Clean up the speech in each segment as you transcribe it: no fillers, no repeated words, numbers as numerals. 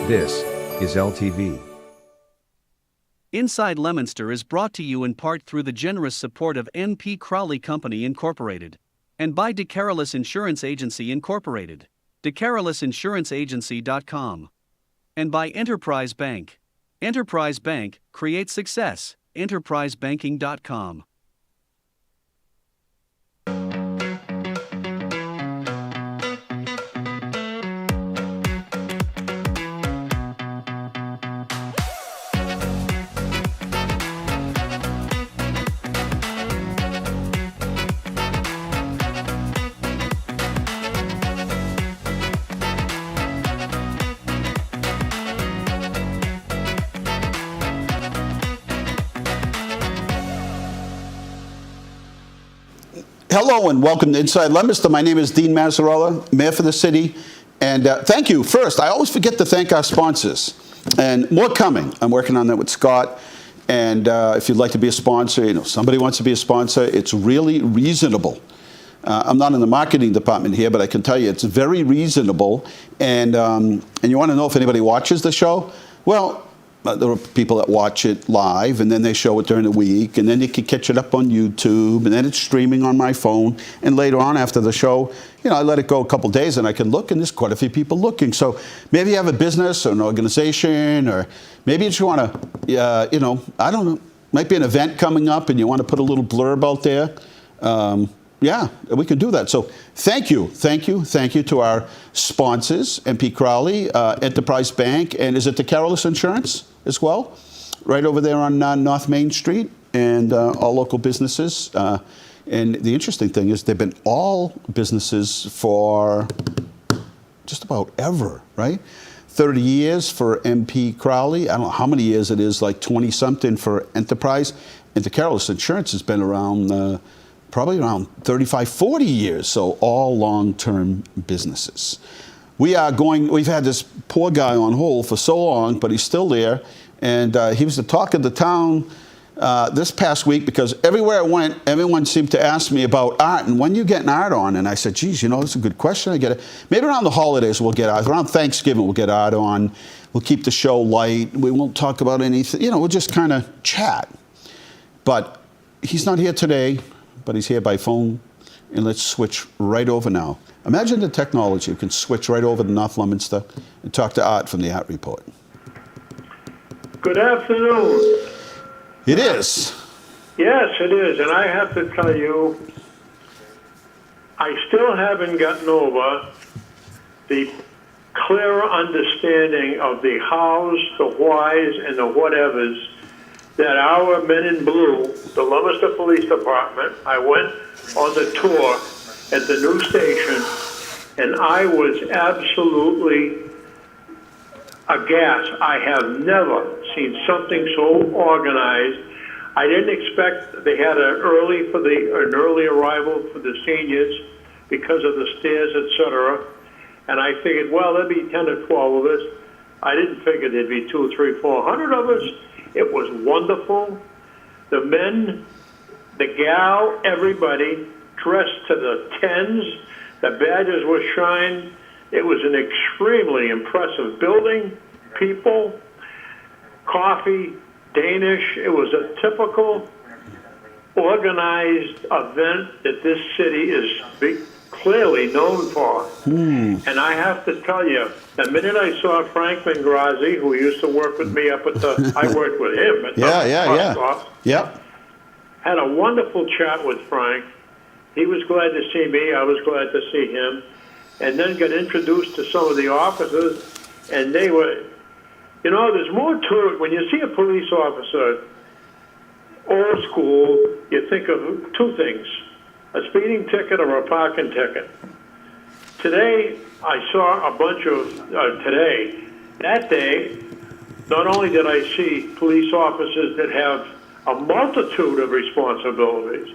This is LTV. Inside Leominster is brought to you in part through the generous support of N.P. Crowley Company Incorporated and by DeCarolis Insurance Agency Incorporated, DeCarolisinsuranceagency.com, and by Enterprise Bank. Enterprise Bank, create success, enterprisebanking.com. Hello and welcome to Inside Leominster. My name is Dean Mazzarella, Mayor for the city. And thank you. First, I always forget to thank our sponsors. And more coming. I'm working on that with Scott. And if you'd like to be a sponsor, somebody wants to be a sponsor, it's really reasonable. I'm not in the marketing department here, but I can tell you it's very reasonable. And you want to know if anybody watches the show? Well, there are people that watch it live, and then they show it during the week, and then you can catch it up on YouTube, and then it's streaming on my phone. And later on, after the show, I let it go a couple days, and I can look, and there's quite a few people looking. So maybe you have a business or an organization, or maybe you just want to, I don't know, might be an event coming up, and you want to put a little blurb out there. Yeah, we can do that. So thank you to our sponsors, N.P. Crowley, Enterprise Bank, and is it DeCarolis Insurance as well? Right over there on North Main Street, and all local businesses. And the interesting thing is they've been all businesses for just about ever, right? 30 years for N.P. Crowley. I don't know how many years it is, like 20-something for Enterprise. And DeCarolis Insurance has been around probably around 35, 40 years, so all long-term businesses. We've had this poor guy on hold for so long, but he's still there, and he was the talk of the town this past week because everywhere I went, everyone seemed to ask me about art, and when you getting art on? And I said, geez, that's a good question. I get it. Maybe around the holidays we'll get art. Around Thanksgiving we'll get art on. We'll keep the show light. We won't talk about anything. We'll just kind of chat. But he's not here today. But he's here by phone, and let's switch right over now. Imagine the technology. We can switch right over to North Leominster and talk to Art from the Art Report. Good afternoon. It is. Yes, it is, and I have to tell you, I still haven't gotten over the clearer understanding of the hows, the whys, and the whatevers that our men in blue, the Leominster Police Department, I went on the tour at the new station, and I was absolutely aghast. I have never seen something so organized. I didn't expect they had an early arrival for the seniors because of the stairs, etc. And I figured, well, there'd be 10 or 12 of us. I didn't figure there'd be 200, 300, 400 of us. It was wonderful. The men, the gal, everybody dressed to the tens. The badges were shined. It was an extremely impressive building. People, coffee, Danish. It was a typical organized event that this city is clearly known for. And I have to tell you, the minute I saw Frank Mangrazi, who used to work with me up at I worked with him at Yep. Had a wonderful chat with Frank. He was glad to see me. I was glad to see him. And then got introduced to some of the officers, and they were, there's more to it. When you see a police officer, old school, you think of two things, a speeding ticket or a parking ticket. Today, I saw a bunch of, that day, not only did I see police officers that have a multitude of responsibilities,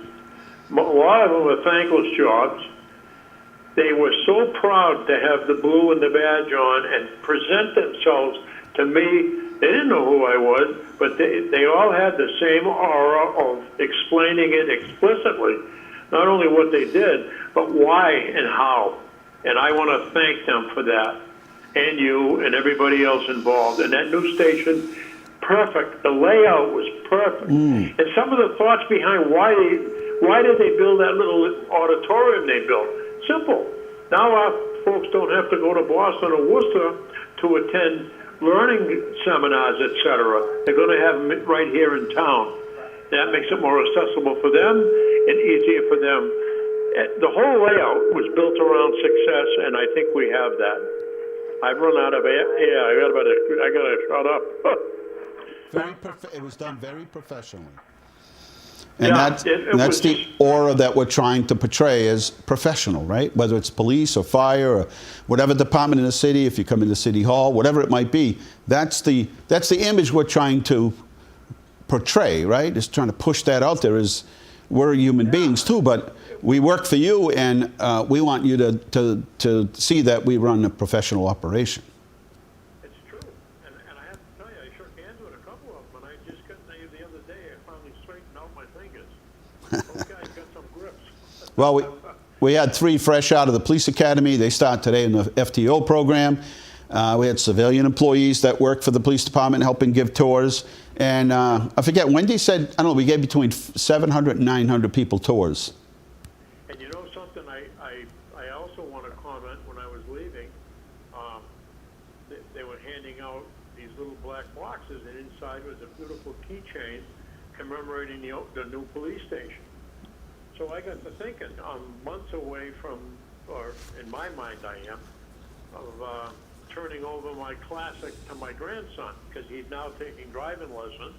a lot of them are thankless jobs. They were so proud to have the blue and the badge on and present themselves to me. They didn't know who I was, but they all had the same aura of explaining it explicitly, not only what they did, but why and how. And I want to thank them for that. and you and everybody else involved. And that new station, perfect. The layout was perfect. And some of the thoughts behind why did they build that little auditorium they built? Simple. Now our folks don't have to go to Boston or Worcester to attend learning seminars, etc. They're going to have them right here in town. That makes it more accessible for them and easier for them. The whole layout was built around success, and I think we have that. I've run out of air. Yeah, I got to shut up. It was done very professionally. And Yeah, that's the aura that we're trying to portray as professional, right? Whether it's police or fire or whatever department in the city, if you come into City Hall, whatever it might be, that's the image we're trying to portray, right? Is trying to push that out there. Is we're human beings too, but we work for you, and we want you to see that we run a professional operation. It's true. And I have to tell you, I shook hands with a couple of them, and I just couldn't tell you the other day, I finally straightened out my fingers. Those guys got some grips. Well, we had 3 fresh out of the police academy. They start today in the FTO program. We had civilian employees that work for the police department helping give tours. And I forget, Wendy said, I don't know, we gave between 700 and 900 people tours. And you know something, I also want to comment, when I was leaving, they were handing out these little black boxes, and inside was a beautiful keychain commemorating the new police station. So I got to thinking, I'm months away from, or in my mind I am, of turning over my classic to my grandson, because he's now taking driving lessons.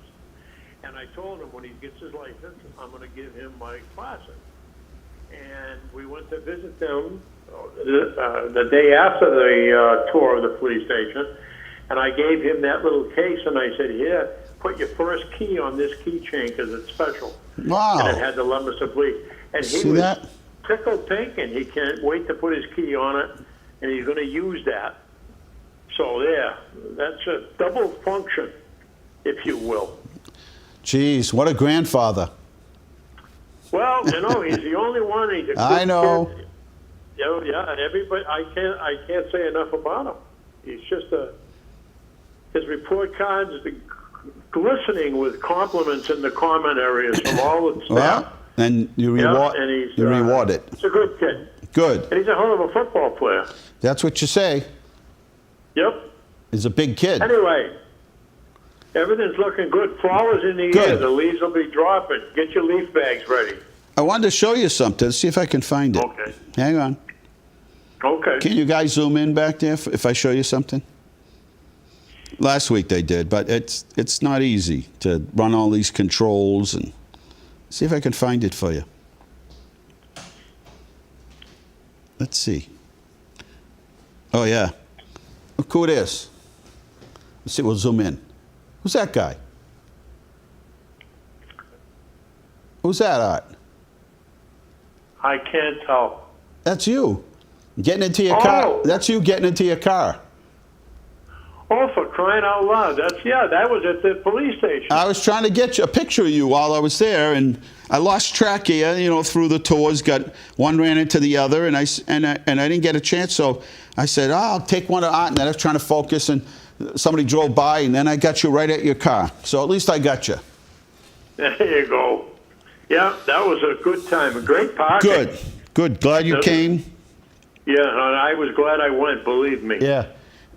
And I told him when he gets his license, I'm going to give him my classic. And we went to visit them the day after the tour of the police station, and I gave him that little case, and I said, here, put your first key on this keychain because it's special. Wow. And it had the Leominster police. And he See was that? tickled pink, and he can't wait to put his key on it, and he's going to use that. So there, that's a double function, if you will. Geez, what a grandfather. Well, you know, he's the only one. He's a good I know. kid. You know, yeah, and everybody, I can't say enough about him. He's just his report cards are glistening with compliments in the comment areas from all the staff. Well, and you reward, and he's, you reward it. He's a good kid. Good. And he's a hell of a football player. That's what you say. Yep. He's a big kid. Anyway, everything's looking good. Fall is in the air. The leaves will be dropping. Get your leaf bags ready. I wanted to show you something. See if I can find it. Okay. Hang on. Okay. Can you guys zoom in back there if I show you something? Last week they did, but it's not easy to run all these controls and see if I can find it for you. Let's see. Oh yeah. Look who it is. Let's see, we'll zoom in. Who's that guy? Who's that, Art? I can't tell. That's you. Getting into your car. That's you getting into your car. Oh, for crying out loud. That was at the police station. I was trying to get you a picture of you while I was there, and I lost track of you, through the tours. One ran into the other, and I didn't get a chance, so I said, I'll take one of Art, and then I was trying to focus, and somebody drove by, and then I got you right at your car. So at least I got you. There you go. Yeah, that was a good time. A great parking. Good. Glad you came. Yeah, and I was glad I went, believe me. Yeah.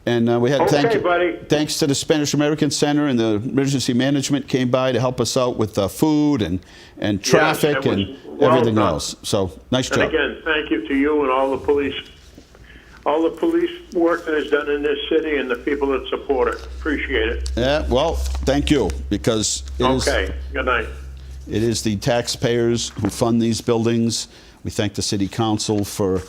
And we had buddy. Thanks to the Spanish American Center and the emergency management came by to help us out with food and traffic and everything else. So nice job. And again, thank you to you and all the police work that is done in this city and the people that support it. Appreciate it. Yeah. Well, thank you because good night. It is the taxpayers who fund these buildings. We thank the city council for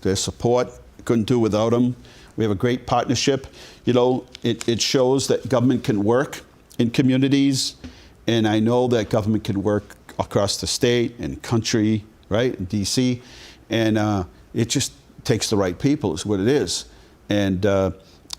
their support. Couldn't do without them. We have a great partnership. It shows that government can work in communities, and I know that government can work across the state and country, right, in D.C., and it just takes the right people is what it is. And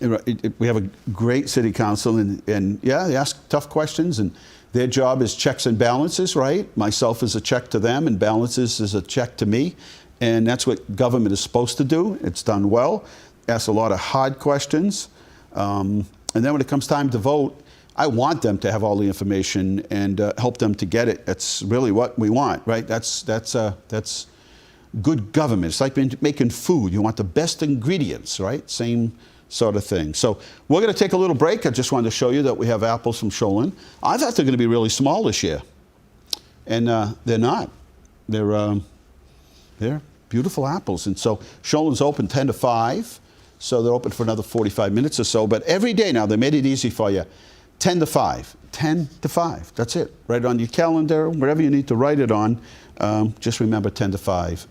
we have a great city council, and they ask tough questions, and their job is checks and balances, right? Myself is a check to them, and balances is a check to me, and that's what government is supposed to do. It's done well. asks a lot of hard questions. And then when it comes time to vote, I want them to have all the information and help them to get it. That's really what we want, right? That's good government. It's like making food. You want the best ingredients, right? Same sort of thing. So we're going to take a little break. I just wanted to show you that we have apples from Sholin. I thought they're going to be really small this year, and they're not. They're beautiful apples. And so Sholin's open 10 to 5, so they're open for another 45 minutes or so. But every day now, they made it easy for you. 10 to 5. 10 to 5. That's it. Write it on your calendar, wherever you need to write it on. Just remember 10 to 5.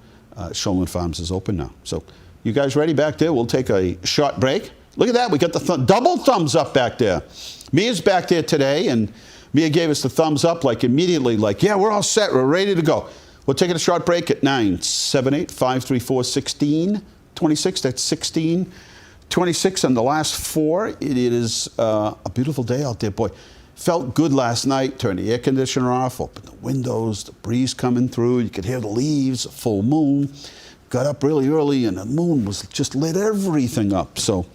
Sholin Farms is open now. So you guys ready back there? We'll take a short break. Look at that. We got the double thumbs up back there. Mia's back there today, and Mia gave us the thumbs up like immediately, like, yeah, we're all set. We're ready to go. We're taking a short break at 978-534-1626. That's 1626 on the last 4. It is a beautiful day out there, boy. Felt good last night. Turned the air conditioner off, opened the windows, the breeze coming through. You could hear the leaves, a full moon. Got up really early, and the moon was just lit everything up. So,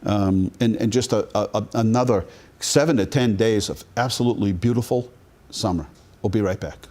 and just another 7 to 10 days of absolutely beautiful summer. We'll be right back.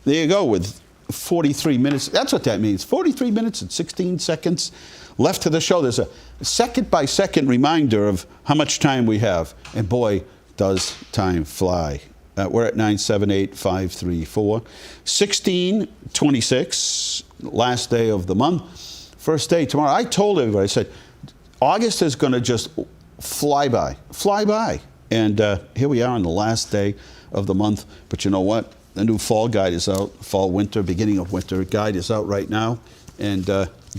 There you go with 43 minutes. That's what that means. 43 minutes and 16 seconds left to the show. There's a second-by-second reminder of how much time we have. And boy, does time fly. We're at 978-534-1626, last day of the month. First day tomorrow. I told everybody, I said, August is going to just fly by. And here we are on the last day of the month. But you know what? The new fall guide is out. Fall, winter, beginning of winter guide is out right now. And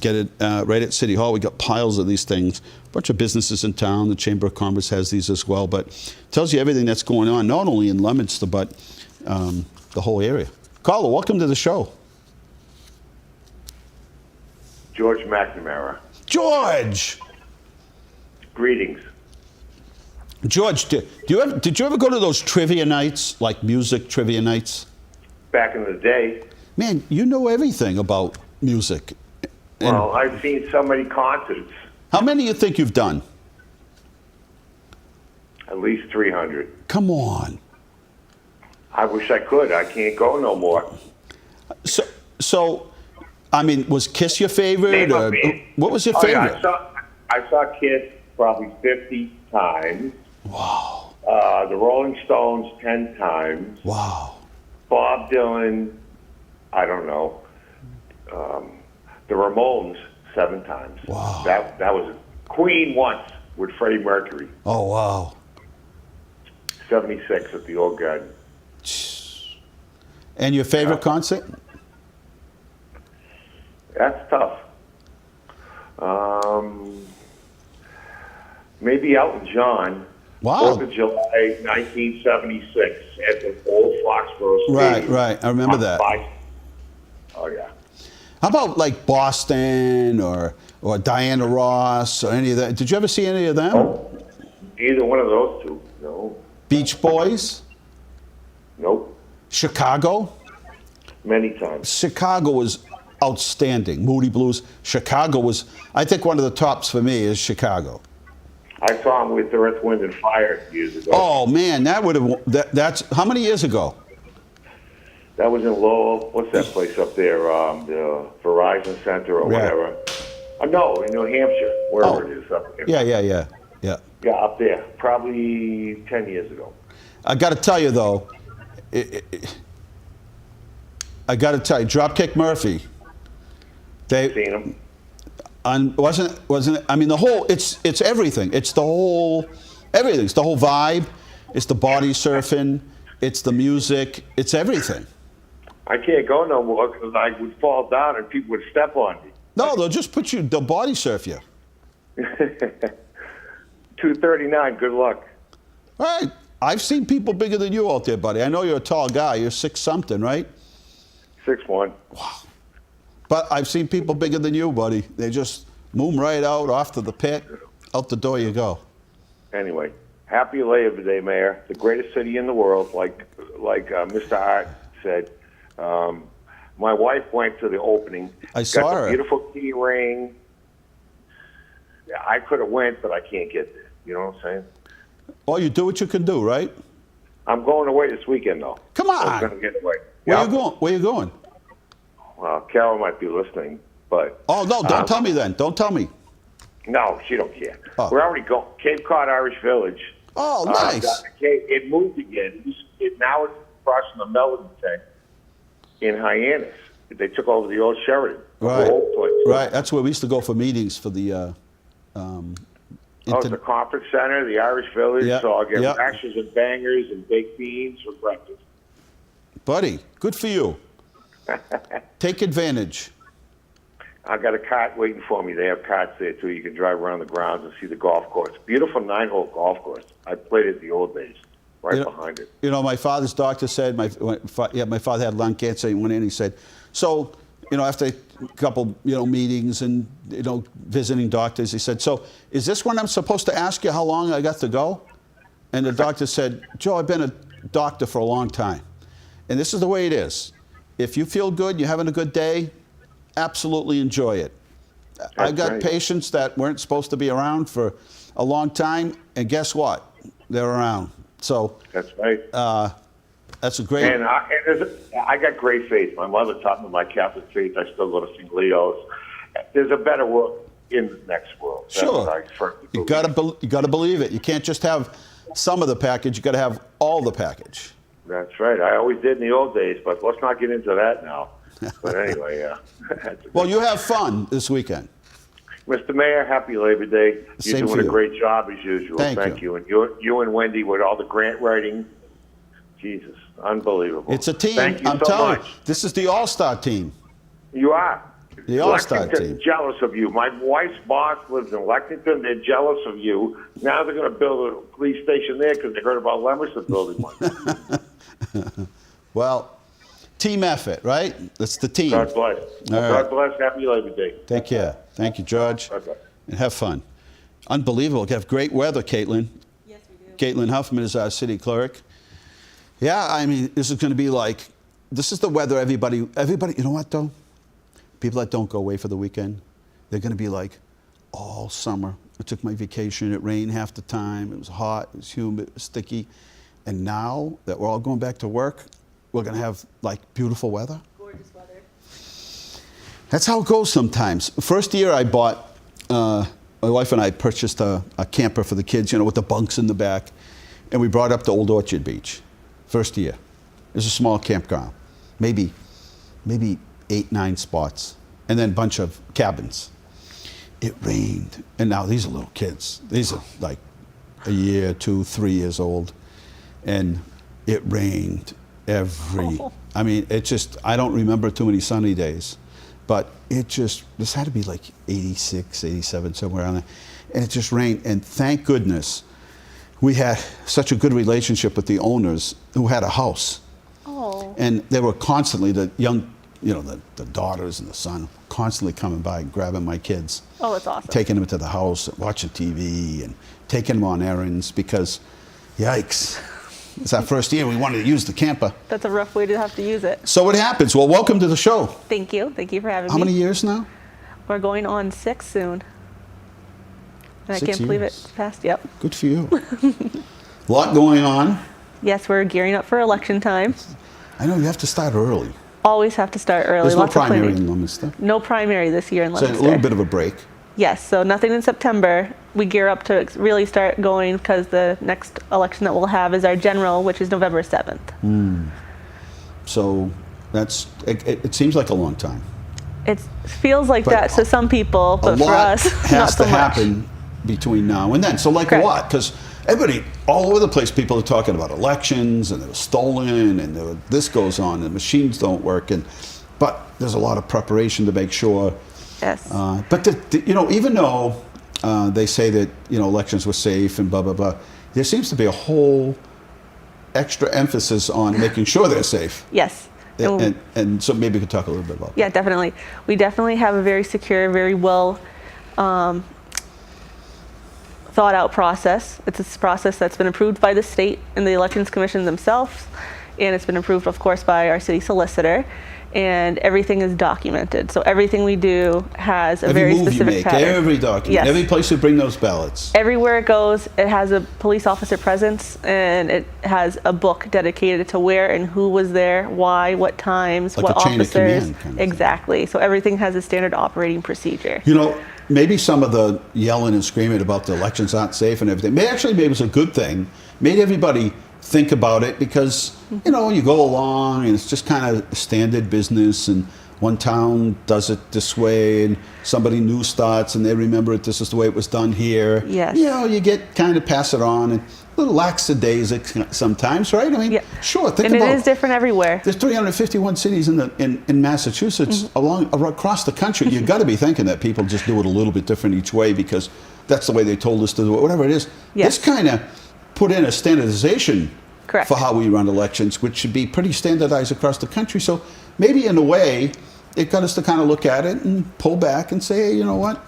get it right at City Hall. We got piles of these things. A bunch of businesses in town. The Chamber of Commerce has these as well. But tells you everything that's going on, not only in Leominster, but the whole area. Carla, welcome to the show. George McNamara. George! Greetings. George, did you ever go to those trivia nights, like music trivia nights? Back in the day. Man, you know everything about music. And Well, I've seen so many concerts, how many you think you've done? at least 300. Come on. I wish I could. I can't go no more. So, I mean, was Kiss your favorite? Name a Or band. what was your Oh, yeah, favorite? I saw Kiss probably 50 times. Wow. The Rolling Stones 10 times. Wow. Bob Dylan, I don't know. The Ramones 7 times. Wow. That was Queen once with Freddie Mercury. Oh, wow. 76 at the Old Garden. And your favorite concert? That's tough. Maybe Elton John. Wow. 4th of July, 1976, at the old Foxborough Stadium. Right. I remember that. Oh, yeah. How about like Boston or Diana Ross or any of that? Did you ever see any of them? Oh, either one of those two. No. Beach Boys? Nope. Chicago? Many times. Chicago was outstanding. Moody Blues. Chicago was, I think one of the tops for me is Chicago. I saw him with Earth, Wind, and Fire years ago. Oh man, that would have, that's, how many years ago? That was in Lowell. What's that place up there? The Verizon Center or Yeah. whatever. No, in New Hampshire, wherever it is up there. Yeah. Yeah, up there. Probably 10 years ago. I got to tell you though, I got to tell you, Dropkick Murphy, they, Seen him. wasn't it? I mean, the whole, it's everything. It's the whole, everything. It's the whole vibe. It's the body surfing. It's the music. It's everything. I can't go no more because I would fall down and people would step on me. No, they'll just put you, they'll body surf you. 239, good luck. All right. I've seen people bigger than you out there, buddy. I know you're a tall guy. You're 6'something", right? 6'1". But I've seen people bigger than you, buddy. They just moom right out, off to the pit, out the door you go. Anyway, happy Labor Day, Mayor. The greatest city in the world, like Mr. Art said. My wife went to the opening. I saw got her. the beautiful key ring. Yeah, I could have went, but I can't get there. You know what I'm saying? Well, you do what you can do, right? I'm going away this weekend, though. Come on. I'm going to get away. Where Yeah. you going? Where you going? Well, Carol might be listening, but... Oh, no, don't tell me then. Don't tell me. No, she don't care. Oh. We're already going. Cape Cod Irish Village. Oh, nice. It moved again. Now it's across from the Melody Tank in Hyannis. They took over the old Sheridan. Right. The old place. Right. That's where we used to go for meetings for the... It's the conference center, the Irish Village. Yeah, So I'll get yeah. rashes and bangers and baked beans for breakfast. Buddy, good for you. Take advantage. I got a cart waiting for me. They have carts there too. You can drive around the grounds and see the golf course. Beautiful 9-hole golf course. I played it the old days, right behind it. You know, my father's doctor said, my father had lung cancer. He went in, he said, so, after a couple, meetings and, visiting doctors, he said, so is this when I'm supposed to ask you how long I got to go? And the doctor said, Joe, I've been a doctor for a long time. And this is the way it is. If you feel good, you're having a good day, absolutely enjoy it. I got right. patients that weren't supposed to be around for a long time, and guess what? They're around. So That's right. that's a great... And I got great faith. My mother taught me my Catholic faith. I still go to St. Leo's. There's a better world in the next world. That's Sure. what I firmly You believe. got to believe it. You can't just have some of the package. You got to have all the package. That's right. I always did in the old days, but let's not get into that now. But anyway, yeah. Well, you have fun this weekend. Mr. Mayor, happy Labor Day. You're Same for doing a you. great job as usual. Thank you. And you and Wendy with all the grant writing. Jesus, unbelievable. It's a team. Thank you I'm so telling much. you, this is the all-star team. You are. The all-star Lexington's team. jealous of you. My wife's boss lives in Lexington. They're jealous of you. Now they're going to build a police station there because they heard about Leominster building one. Well, team effort, right? That's the team. God bless. All right. God bless. Happy Labor Day. Take care. Thank you, George. Bye-bye. And have fun. Unbelievable. We have great weather, Katelyn. Yes, we do. Katelyn Huffman is our city clerk. Yeah, I mean, this is going to be like this is the weather everybody, you know what though? People that don't go away for the weekend, they're going to be like, all summer, I took my vacation, it rained half the time, it was hot, it was humid, it was sticky. And now that we're all going back to work, we're going to have like beautiful weather. Gorgeous weather. That's how it goes sometimes. First year I bought, my wife and I purchased a camper for the kids, with the bunks in the back. And we brought up to Old Orchard Beach. First year. It was a small campground. Maybe 8, 9 spots. And then a bunch of cabins. It rained. And now these are little kids. These are like a year, 2, 3 years old. And it rained I mean, I don't remember too many sunny days. But this had to be like 86, 87, somewhere around there. And it just rained. And thank goodness we had such a good relationship with the owners who had a house. Oh. And they were constantly, the young, the daughters and the son, constantly coming by and grabbing my kids. Oh, that's awesome. Taking them to the house, watching TV, and taking them on errands because, yikes. It's our first year. We wanted to use the camper. That's a rough way to have to use it. So what happens? Well, welcome to the show. Thank you. Thank you for having me. How many years now? We're going on 6 soon. And 6 I can't believe years. it's passed. Yep. Good for you. A lot going on. Yes, we're gearing up for election time. I know you have to start early. Always have to start early. There's no Lots of primary planning. in Leominster. No primary this year in So Leominster. a little bit of a break. Yes, so nothing in September. We gear up to really start going because the next election that we'll have is our general, which is November 7th. So it seems like a long time. It feels like But that to some people, but a for lot us, has not so to much. happen between now and then. So like Correct. what? Because everybody, all over the place, people are talking about elections and they were stolen and this goes on and machines don't work. But there's a lot of preparation to make sure. Yes. But even though they say that elections were safe and blah blah blah, there seems to be a whole extra emphasis on making sure they're safe. Yes. And so maybe we could talk a little bit about that. Yeah, definitely. We definitely have a very secure, very well thought out process. It's a process that's been approved by the state and the elections commission themselves, and it's been approved, of course, by our city solicitor. And everything is documented. So everything we do has a very specific Every move you make, pattern. every document, Yes. every place you bring those ballots. Everywhere it goes, it has a police officer presence, and it has a book dedicated to where and who was there, why, what times, Like what a chain of officers. command kind of thing. Exactly. So everything has a standard operating procedure. Maybe some of the yelling and screaming about the elections aren't safe and everything, maybe it was a good thing. Made everybody think about it because, you go along and it's just kind of standard business and one town does it this way and somebody new starts and they remember it, this is the way it was done here. Yes. You get kind of pass it on and a little lackadaisic sometimes, right? I mean, Yeah. sure, think And about it is different everywhere. There's 351 cities in Massachusetts across the country. You've got to be thinking that people just do it a little bit different each way because that's the way they told us to do it, whatever it is. Yes. This kind of put in a standardization Correct. for how we run elections, which should be pretty standardized across the country. So maybe in a way, it got us to kind of look at it and pull back and say, hey, you know what?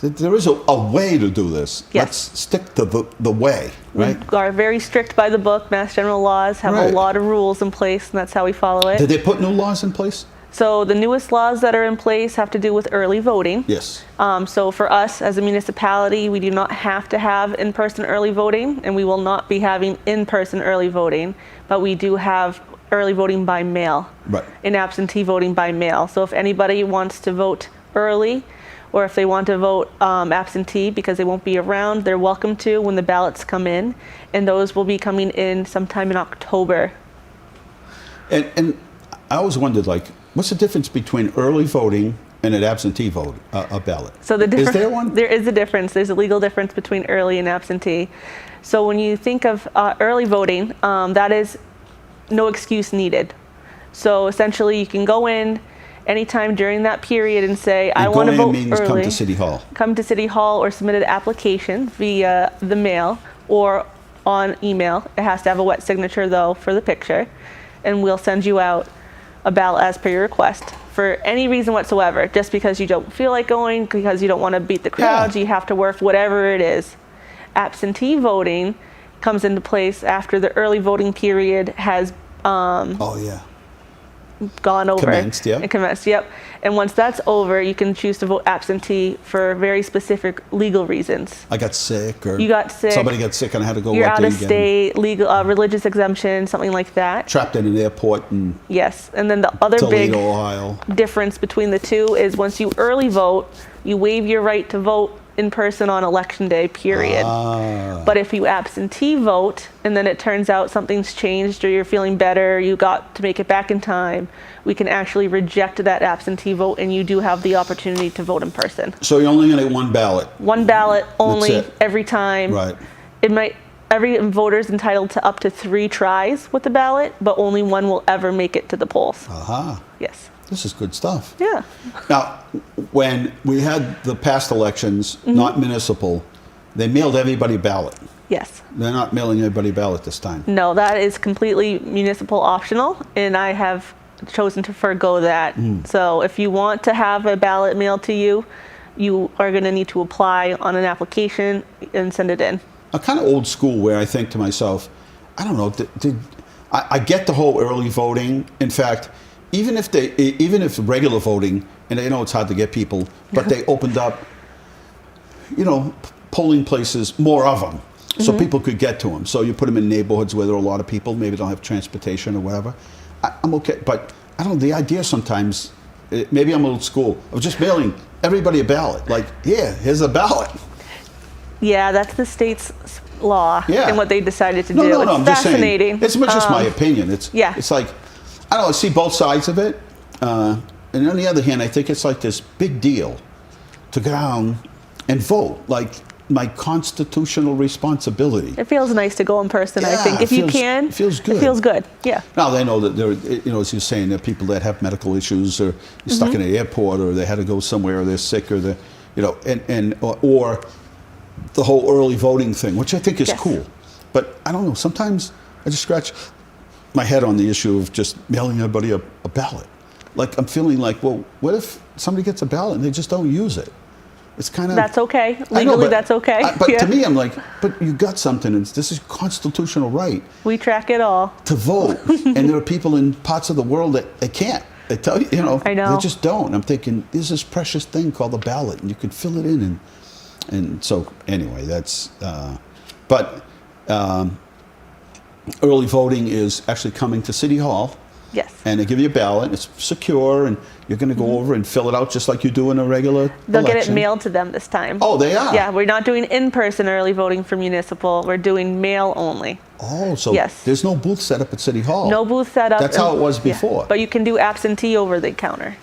There is a way to do this. Yes. Let's stick to the way, right? We are very strict by the book. Mass general laws have Right. a lot of rules in place, and that's how we follow it. Did they put new laws in place? So the newest laws that are in place have to do with early voting. Yes. So for us as a municipality, we do not have to have in-person early voting, and we will not be having in-person early voting, but we do have early voting by mail Right. and absentee voting by mail. So if anybody wants to vote early, or if they want to vote absentee because they won't be around, they're welcome to when the ballots come in, and those will be coming in sometime in October. And I always wondered, what's the difference between early voting and an absentee vote, a ballot? So the Is there one? There is a difference. There's a legal difference between early and absentee. So when you think of early voting, that is no excuse needed. So essentially, you can go in anytime during that period and say, I want to vote means early. come to City Hall. Come to City Hall or submit an application via the mail or on email. It has to have a wet signature, though, for the picture. And we'll send you out a ballot as per your request for any reason whatsoever. Just because you don't feel like going, because you don't want to beat the crowds, Yeah. you have to work, whatever it is. Absentee voting comes into place after the early voting period has Oh, yeah. gone over. Commenced, yeah. And commenced, yep. And once that's over, you can choose to vote absentee for very specific legal reasons. I got sick, or You got sick. somebody got sick and I had to go You're out out there of again. state, legal, religious exemption, something like that. Trapped in an airport in Yes. And then the other big Toledo, Ohio. difference between the two is once you early vote, you waive your right to vote in person on election day, period. But if you absentee vote and then it turns out something's changed or you're feeling better, you got to make it back in time, we can actually reject that absentee vote and you do have the opportunity to vote in person. So you're only going to get one ballot. One ballot only it. every time. Right. Every voter's entitled to up to 3 tries with the ballot, but only one will ever make it to the polls. Aha. Yes. This is good stuff. Yeah. Now, when we had the past elections, Mm-hmm. not municipal, they mailed everybody a ballot. Yes. They're not mailing everybody a ballot this time. No, that is completely municipal optional, and I have chosen to forego that. So if you want to have a ballot mailed to you, you are going to need to apply on an application and send it in. I'm kind of old school where I think to myself, I don't know, I get the whole early voting. In fact, even if regular voting, and I know it's hard to get people, but they opened up, polling places, more of them, so people could get to them. So you put them in neighborhoods where there are a lot of people, maybe don't have transportation or whatever. I'm okay, but I don't know, the idea sometimes, maybe I'm old school, of just mailing everybody a ballot. Like, here's a ballot. Yeah, that's the state's law and what they decided to do. No, It's I'm just saying. fascinating. It's just my opinion. It's like, I don't know, I see both sides of it. And on the other hand, I think it's like this big deal to go down and vote, like my constitutional responsibility. It feels nice to go in person, I think. it If you feels- can, it feels good. It feels good, yeah. Now they know that there, as you're saying, there are people that have medical issues, or you're stuck in an airport, or they had to go somewhere, or they're sick, or or the whole early voting thing, which I think is cool. But I don't know, sometimes I just scratch my head on the issue of just mailing everybody a ballot. Like, I'm feeling like, well, what if somebody gets a ballot and they just don't use it? It's kind of... That's okay. Legally, I know, but, that's okay. But to me, I'm like, but you got something, and this is constitutional right We track it all. to vote. And there are people in parts of the world that they can't. They tell you, I know. they just don't. I'm thinking, there's this precious thing called the ballot, and you could fill it in. And so, anyway, that's... early voting is actually coming to City Hall. Yes. And they give you a ballot. It's secure, and you're going to go over and fill it out just like you do in a regular They'll election. get it mailed to them this time. Oh, they are? Yeah, we're not doing in-person early voting for municipal. We're doing mail only. Oh, so Yes. there's no booth set up at City Hall. No booth set up. That's how it was before. But you can do absentee over the counter.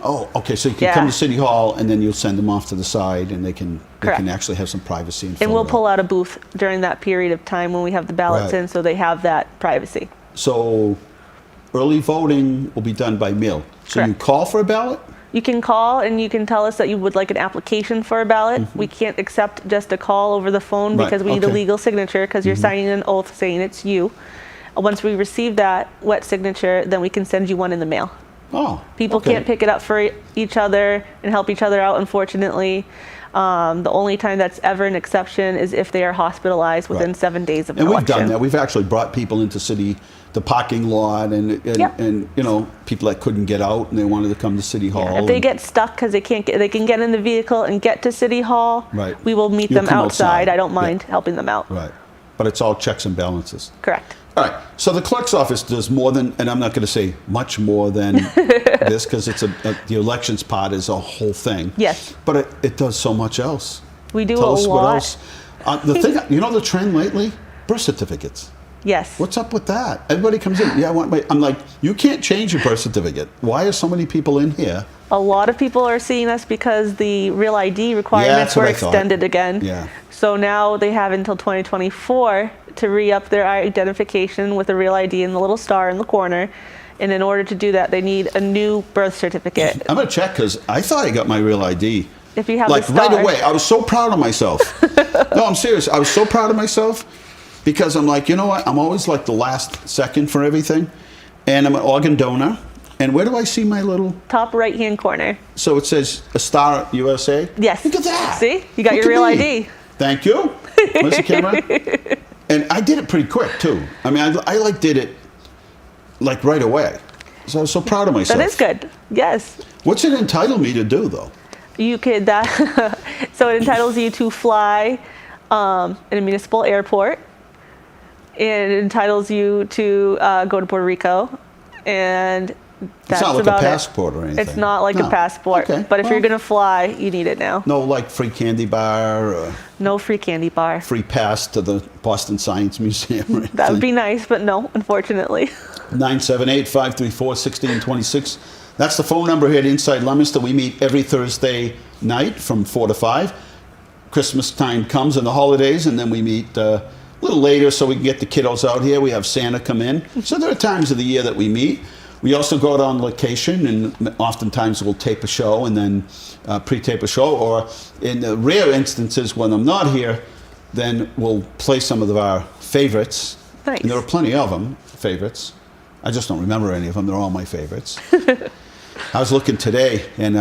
Oh, okay. So you can come to City Hall, and then you'll send them off to the side, and they can actually have some privacy. And we'll pull out a booth during that period of time when we have the ballots in, so they have that privacy. So early voting will be done by mail. So you call for a ballot? You can call and you can tell us that you would like an application for a ballot. We can't accept just a call over the phone because we need a legal signature because you're signing an oath saying it's you. Once we receive that wet signature, then we can send you one in the mail. Oh, People can't pick it up for each other and help each other out, unfortunately. The only time that's ever an exception is if they are hospitalized within 7 days of an election. And we've done that. We've actually brought people into the parking lot, and people that couldn't get out and they wanted to come to City Hall. If they get stuck because they can get in the vehicle and get to City Hall, we will meet You'll them come outside. I don't mind helping them out. Right. But it's all checks and balances. Correct. All right. So the clerk's office does more than, and I'm not going to say much more than this, because it's the elections part is a whole thing. Yes. But it does so much else. We do Tell a us lot. what else. The thing, the trend lately, birth certificates. Yes. What's up with that? Everybody comes in. Yeah, I want my. I'm like, you can't change your birth certificate. Why are so many people in here? A lot of people are seeing us because the Real ID requirements were extended again. Yeah. So now they have until 2024 to re-up their identification with a Real ID and the little star in the corner. And in order to do that, they need a new birth certificate. I'm going to check because I thought I got my Real ID. If you have like the star. right away. I was so proud of myself. No, I'm serious. I was so proud of myself because I'm like, you know what? I'm always like the last second for everything. And I'm an organ donor. And where do I see my little... Top right-hand corner. So it says a star USA? Yes. Look at that. See? You got your Real ID. Thank you. Where's the camera? And I did it pretty quick, too. I mean, I like did it like right away. So I was so proud of myself. That is good. Yes. What's it entitle me to do, though? You could, so it entitles you to fly in a municipal airport. It entitles you to go to Puerto Rico. And that's It's not like about a passport or anything. It's not like a passport. Okay. But if you're going to fly, you need it now. No, like free candy bar or No free candy bar. free pass to the Boston Science Museum or anything. That would be nice, but no, unfortunately. 978-534-1626. That's the phone number here at Inside Leominster. We meet every Thursday night from 4 to 5. Christmas time comes and the holidays, and then we meet a little later so we can get the kiddos out here. We have Santa come in. So there are times of the year that we meet. We also go out on location, and oftentimes we'll tape a show and then pre-tape a show. Or in the rare instances when I'm not here, then we'll play some of our favorites. Nice. And there are plenty of them, favorites. I just don't remember any of them. They're all my favorites. I was looking today, and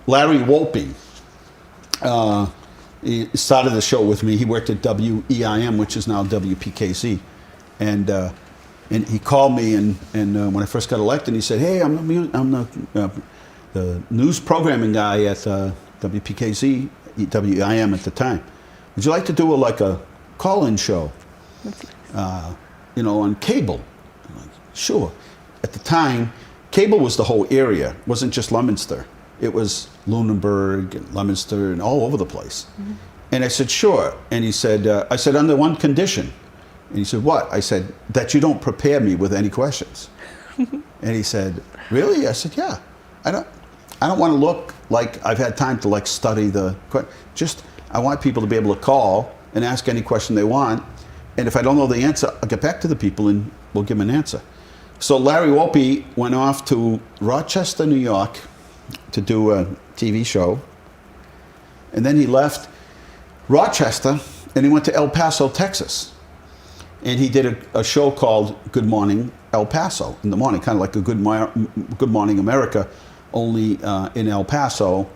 Larry Wolpe, he started the show with me. He worked at WEIM, which is now WPKC. And he called me, and when I first got elected, he said, "Hey, I'm the news programming guy at WPKC, WEIM at the time. Would you like to do a call-in show, on cable?" I'm like, "Sure." At the time, cable was the whole area. It wasn't just Leominster. It was Lunenburg and Leominster and all over the place. Mm-hmm. And I said, "Sure." And he said, I said, "Under one condition." And he said, "What?" I said, "That you don't prepare me with any questions." And he said, "Really?" I said, "Yeah. I don't want to look like I've had time to study I want people to be able to call and ask any question they want. And if I don't know the answer, I'll get back to the people and we'll give them an answer." So Larry Wolpe went off to Rochester, New York to do a TV show. And then he left Rochester and he went to El Paso, Texas. And he did a show called Good Morning El Paso in the morning, kind of like a Good Morning America, only in El Paso.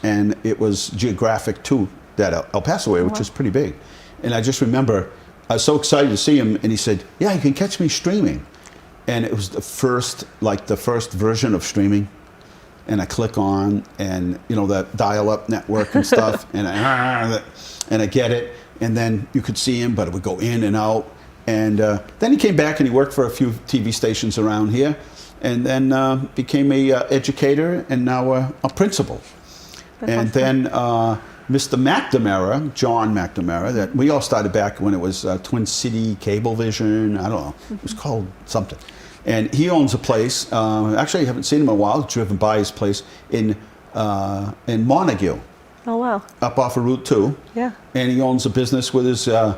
And it was geographic to that El Paso area, which is pretty big. And I just remember, I was so excited to see him, and he said, "Yeah, you can catch me streaming." And it was the first version of streaming. And I click on, and that dial-up network and stuff, and I get it. And then you could see him, but it would go in and out. And then he came back and he worked for a few TV stations around here, and then became a educator and now a principal. That's and awesome. then Mr. McNamara, John McNamara, that we all started back when it was Twin City Cablevision. I don't know, it was called something. And he owns a place. Actually, I haven't seen him in a while. Driven by his place in Montague. Oh, wow. Up off of Route 2. Yeah. And he owns a business with his I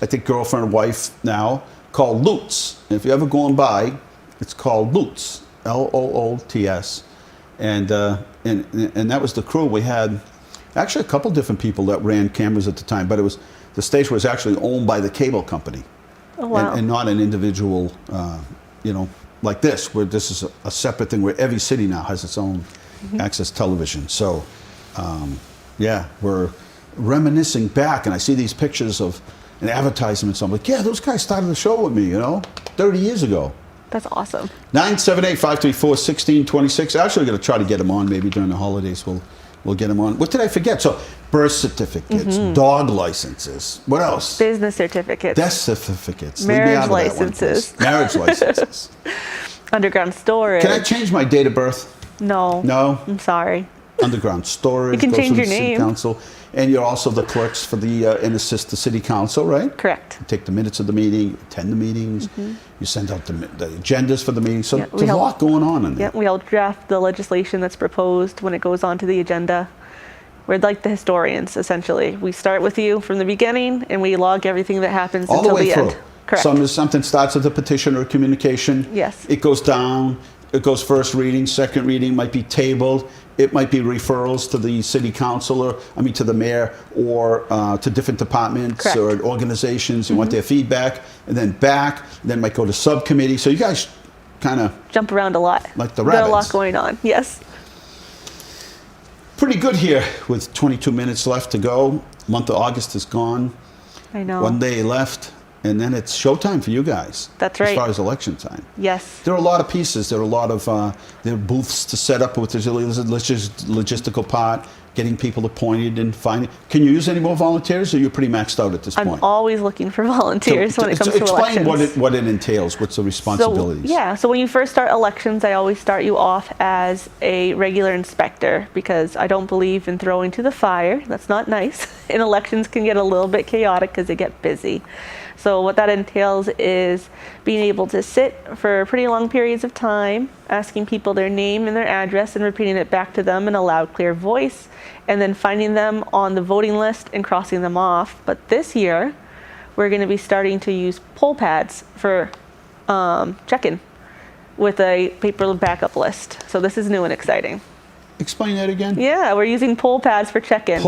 think, girlfriend and wife now, called Lutz. And if you're ever going by, it's called Lutz, Loots. And that was the crew. We had actually a couple different people that ran cameras at the time, but the station was actually owned by the cable company. Oh, wow. And not an individual, like this, where this is a separate thing, where every city now has its own access television. So, we're reminiscing back, and I see these pictures of an advertisement. So I'm like, yeah, those guys started the show with me, 30 years ago. That's awesome. 978-534-1626. Actually, I'm going to try to get them on maybe during the holidays. We'll get them on. What did I forget? So, birth certificates, dog licenses. What else? Business certificates. Death certificates. Marriage licenses. Marriage licenses. Underground storage. Can I change my date of birth? No. No? I'm sorry. Underground storage. You can goes change through your the City name. Council. And you're also the clerks for and assist the City Council, right? Correct. You take the minutes of the meeting, attend the meetings, you send out the agendas for the meeting. So there's a lot going on in there. Yeah, we help draft the legislation that's proposed when it goes onto the agenda. We're like the historians, essentially. We start with you from the beginning, and we log everything that happens All until the way through. end. Correct. Something starts with a petition or a communication. Yes. It goes down. It goes first reading, second reading, might be tabled. It might be referrals to the city council, to the mayor, or to different departments Correct. or organizations. You want their feedback, and then then might go to subcommittee. So you guys kind of jump around a lot. like the We've got a lot rabbits. going on. Yes. Pretty good here with 22 minutes left to go. Month of August is gone. I know. One day left, and then it's showtime for you guys. That's right. As far as election time. Yes. There are a lot of pieces. There are a lot of there are booths to set up with the logistical part, getting people appointed and finding. Can you use any more volunteers, or you're pretty maxed out at this point? I'm always looking for volunteers when it comes to explain elections. what it entails. What's the responsibilities? So when you first start elections, I always start you off as a regular inspector because I don't believe in throwing to the fire. That's not nice. And elections can get a little bit chaotic because they get busy. So what that entails is being able to sit for pretty long periods of time, asking people their name and their address and repeating it back to them in a loud, clear voice, and then finding them on the voting list and crossing them off. But this year, we're going to be starting to use poll pads for check-in with a paper backup list. So this is new and exciting. Explain that again. Yeah, we're using poll pads for check-in.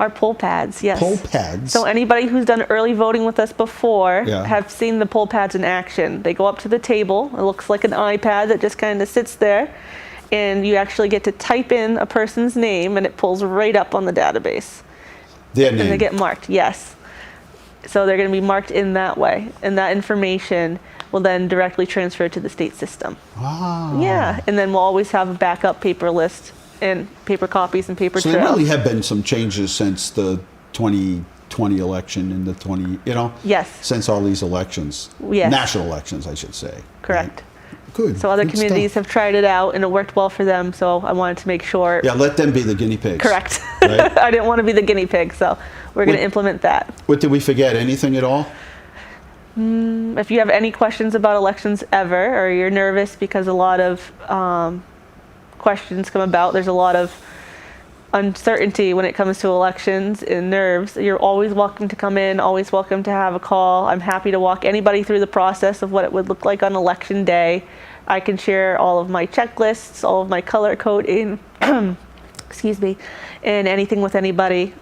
Our poll pads, yes. Poll pads? So anybody who's done early voting with us before Yeah. have seen the poll pads in action. They go up to the table. It looks like an iPad that just kind of sits there. And you actually get to type in a person's name and it pulls right up on the database. Their name. And they get marked, yes. So they're going to be marked in that way. And that information will then directly transfer to the state system. Wow. Yeah, and then we'll always have a backup paper list and paper copies and paper So trails. there really have been some changes since the 2020 election and the 20, Yes. since all these elections. Yes. National elections, I should say. Correct. Right? Good. So other Good communities stuff. have tried it out and it worked well for them, so I wanted to make sure. Yeah, let them be the guinea pigs. Correct. Right? I didn't want to be the guinea pig, so we're going to implement that. What, did we forget? Anything at all? If you have any questions about elections ever, or you're nervous because a lot of questions come about, there's a lot of uncertainty when it comes to elections and nerves, you're always welcome to come in, always welcome to have a call. I'm happy to walk anybody through the process of what it would look like on election day. I can share all of my checklists, all of my color coding, excuse me, and anything with anybody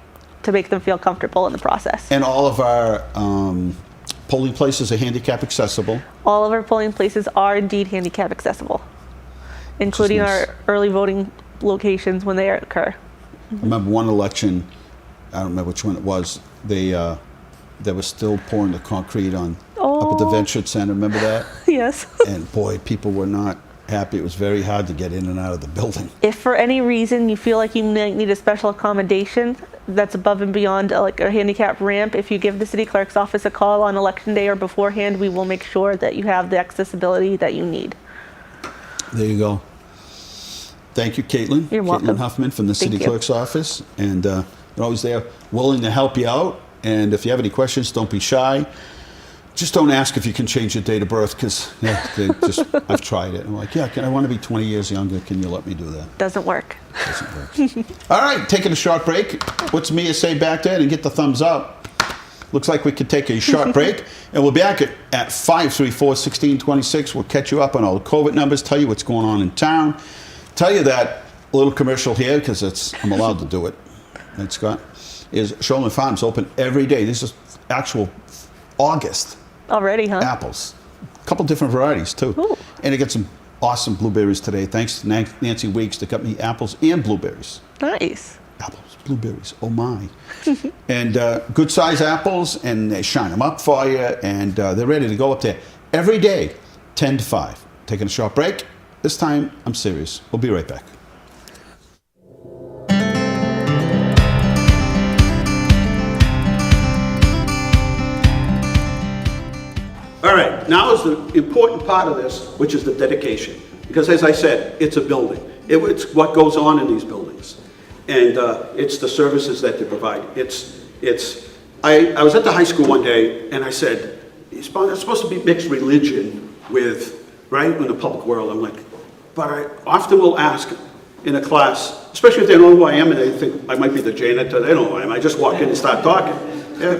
to make them feel comfortable in the process. And all of our polling places are handicap accessible. All of our polling places are indeed handicap accessible, including nice. our early voting locations when they occur. I remember one election, I don't remember which one it was, they were still pouring the concrete on up at the Venture Center, remember that? Yes. And boy, people were not happy. It was very hard to get in and out of the building. If for any reason you feel like you might need a special accommodation that's above and beyond like a handicap ramp, if you give the city clerk's office a call on election day or beforehand, we will make sure that you have the accessibility that you need. There you go. Thank you, Katelyn. You're welcome. Katelyn Huffman from the City Clerk's office. And they're always there willing to help you out. And if you have any questions, don't be shy. Just don't ask if you can change your date of birth because I've tried it. I'm like, yeah, I want to be 20 years younger. Can you let me do that? Doesn't work. Doesn't work. All right, taking a short break. What's Mia say back there? And get the thumbs up. Looks like we could take a short break. And we'll be back at 534-1626. We'll catch you up on all the COVID numbers, tell you what's going on in town. Tell you that little commercial here, because I'm allowed to do it, right, Scott, is Shulman Farms open every day. This is actual August. Already, huh? Apples. A couple different varieties, too. Ooh. And I got some awesome blueberries today. Thanks to Nancy Weeks that got me apples and blueberries. Nice. Apples, blueberries, oh my. And good size apples, and they shine them up for you, and they're ready to go up there every day, 10 to 5. Taking a short break. This time, I'm serious. We'll be right back. All right, now is the important part of this, which is the dedication. Because as I said, it's a building. It's what goes on in these buildings. And it's the services that they provide. I was at the high school one day, and I said, it's supposed to be mixed religion with, right, in the public world. I'm like, but I often will ask in a class, especially if they know who I am and they think I might be the janitor, they don't know who I am. I just walk in and start talking.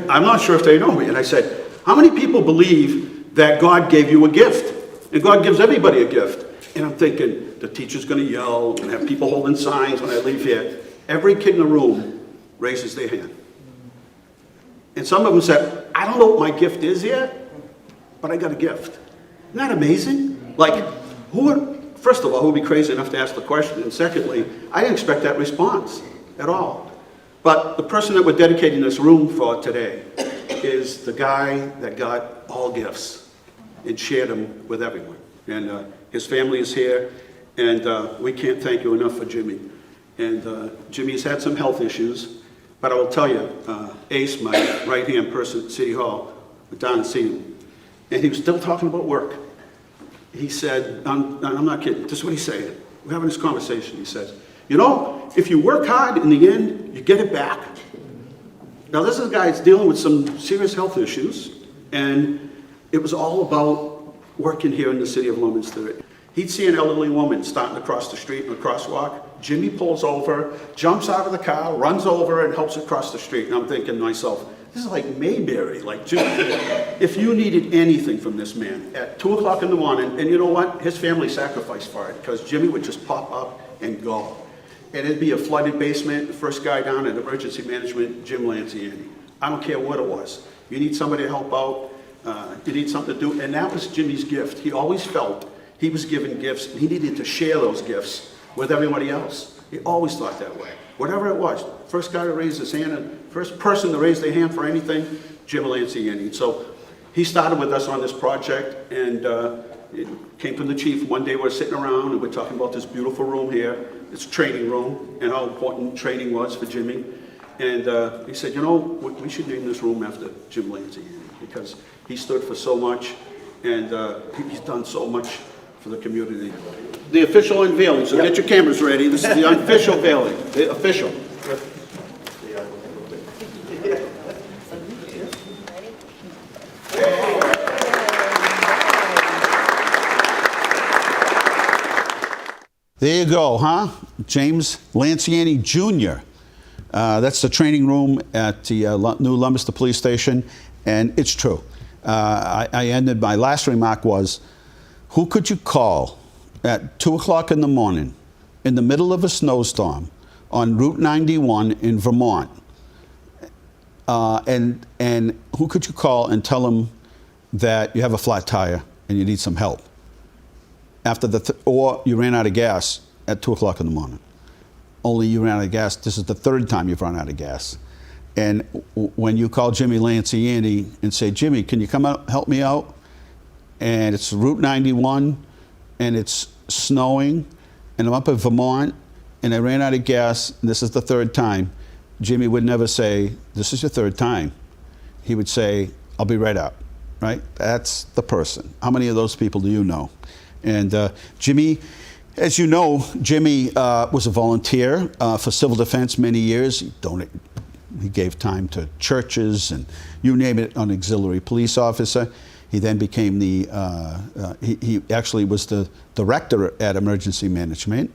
I'm not sure if they know me. And I said, how many people believe that God gave you a gift? And God gives everybody a gift. And I'm thinking, the teacher's going to yell, I'm going to have people holding signs when I leave here. Every kid in the room raises their hand. And some of them said, I don't know what my gift is yet, but I got a gift. Isn't that amazing? Like, first of all, who would be crazy enough to ask the question? And secondly, I didn't expect that response at all. But the person that we're dedicating this room for today is the guy that got all gifts and shared them with everyone. And his family is here, and we can't thank you enough for Jimmy. And Jimmy's had some health issues, but I will tell you, Ace, my right-hand person at City Hall, went down and seen him, and he was still talking about work. He said, I'm not kidding, this is what he's saying. We're having this conversation. He says, you know, if you work hard, in the end, you get it back. Now, this is a guy that's dealing with some serious health issues, and it was all about working here in the city of Leominster. He'd see an elderly woman starting to cross the street in a crosswalk. Jimmy pulls over, jumps out of the car, runs over, and helps her cross the street. And I'm thinking to myself, this is like Mayberry, like Jimmy. If you needed anything from this man at 2 o'clock in the morning, and you know what? His family sacrificed for it, because Jimmy would just pop up and go. And it'd be a flooded basement, the first guy down in emergency management, Jim Lanciani. I don't care what it was. You need somebody to help out, you need something to do, and that was Jimmy's gift. He always felt he was given gifts, and he needed to share those gifts with everybody else. He always thought that way. Whatever it was, first guy to raise his hand, and first person to raise their hand for anything, Jim Lanciani. So he started with us on this project, and it came from the chief. One day we're sitting around and we're talking about this beautiful room here, this training room, and how important training was for Jimmy. And he said, you know, we should name this room after Jim Lanciani, because he stood for so much, and he's done so much for the community. The official unveiling, so get your cameras ready. This is the unofficial unveiling, the official. There you go, huh? James Lanciani Jr. That's the training room at the new Leominster Police Station, and it's true. I ended, my last remark was, who could you call at 2 o'clock in the morning in the middle of a snowstorm on Route 91 in Vermont? And who could you call and tell them that you have a flat tire and you need some help? Or you ran out of gas at 2 o'clock in the morning. Only you ran out of gas. This is the third time you've run out of gas. And when you call Jimmy Lanciani and say, Jimmy, can you come out, help me out? And it's Route 91, and it's snowing, and I'm up in Vermont, and I ran out of gas, and this is the third time. Jimmy would never say, this is your third time. He would say, I'll be right up, right? That's the person. How many of those people do you know? And Jimmy, as you know, Jimmy was a volunteer for civil defense many years. He gave time to churches and you name it, an auxiliary police officer. He then became he actually was the director at emergency management.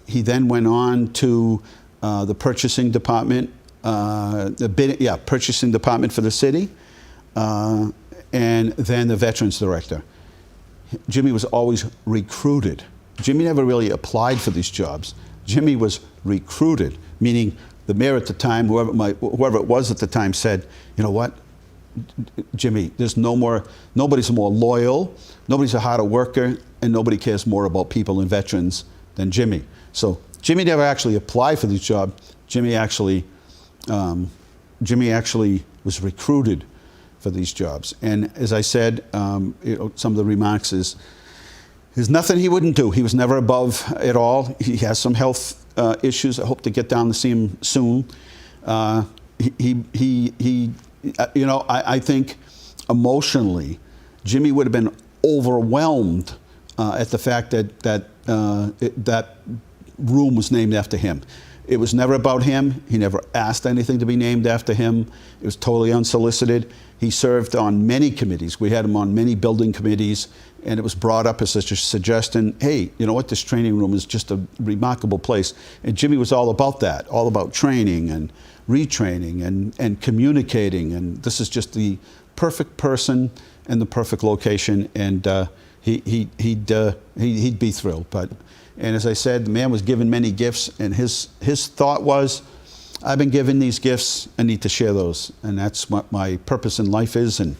He then went on to the purchasing department, purchasing department for the city, and then the veterans director. Jimmy was always recruited. Jimmy never really applied for these jobs. Jimmy was recruited, meaning the mayor at the time, whoever it was at the time, said, you know what, Jimmy, nobody's more loyal, nobody's a harder worker, and nobody cares more about people and veterans than Jimmy. So Jimmy never actually applied for this job. Jimmy actually was recruited for these jobs. And as I said, some of the remarks is, there's nothing he wouldn't do. He was never above it all. He has some health issues. I hope to get down to see him soon. I think emotionally, Jimmy would have been overwhelmed at the fact that room was named after him. It was never about him. He never asked anything to be named after him. It was totally unsolicited. He served on many committees. We had him on many building committees, and it was brought up as such a suggestion, hey, you know what, this training room is just a remarkable place. And Jimmy was all about that, all about training and retraining and communicating, and this is just the perfect person and the perfect location, and he'd be thrilled. And as I said, the man was given many gifts, and his thought was, I've been given these gifts, I need to share those, and that's what my purpose in life is, and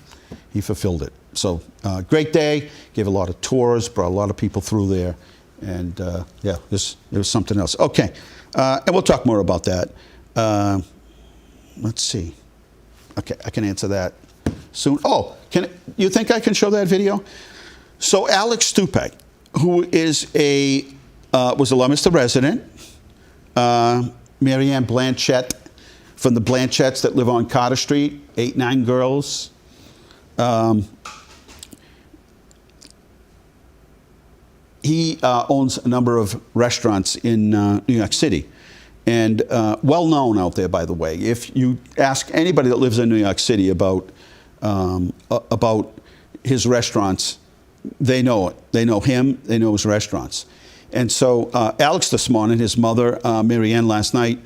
he fulfilled it. So great day, gave a lot of tours, brought a lot of people through there, and it was something else. Okay, and we'll talk more about that. Let's see. Okay, I can answer that soon. Oh, you think I can show that video? So Alex Stupak, who is was a Leominster resident, Marianne Blanchette from the Blanchetts that live on Carter Street, 8-9 girls. He owns a number of restaurants in New York City, and well known out there, by the way. If you ask anybody that lives in New York City about his restaurants, they know it. They know him. They know his restaurants. And so Alex this morning, his mother, Marianne, last night,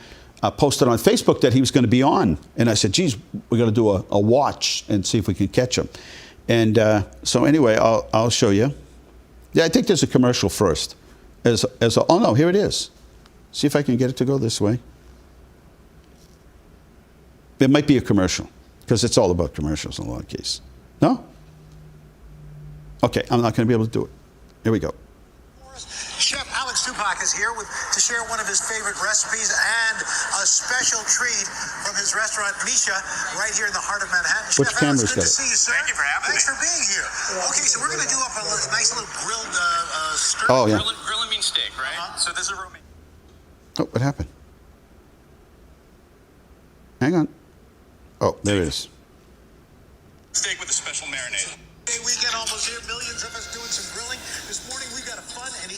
posted on Facebook that he was going to be on. And I said, geez, we're going to do a watch and see if we can catch him. And so anyway, I'll show you. Yeah, I think there's a commercial first. Oh, no, here it is. See if I can get it to go this way. There might be a commercial, because it's all about commercials in a lot of cases. No? Okay, I'm not going to be able to do it. Here we go. Chef Alex Stupak is here to share one of his favorite recipes and a special treat from his restaurant Misha right here in the heart of Manhattan. Which Chef camera's Alex, good got to it? see you, sir. Thank you for having me. Thanks for being here. Okay, so we're going to do up a nice little grilled skirt. Oh, yeah. Grill and bean steak, right? So this is a romaine. Oh, what happened? Hang on. Oh, there it is. Steak with a special marinade. Hey, weekend almost here. Millions of us doing some grilling. This morning we got a fun and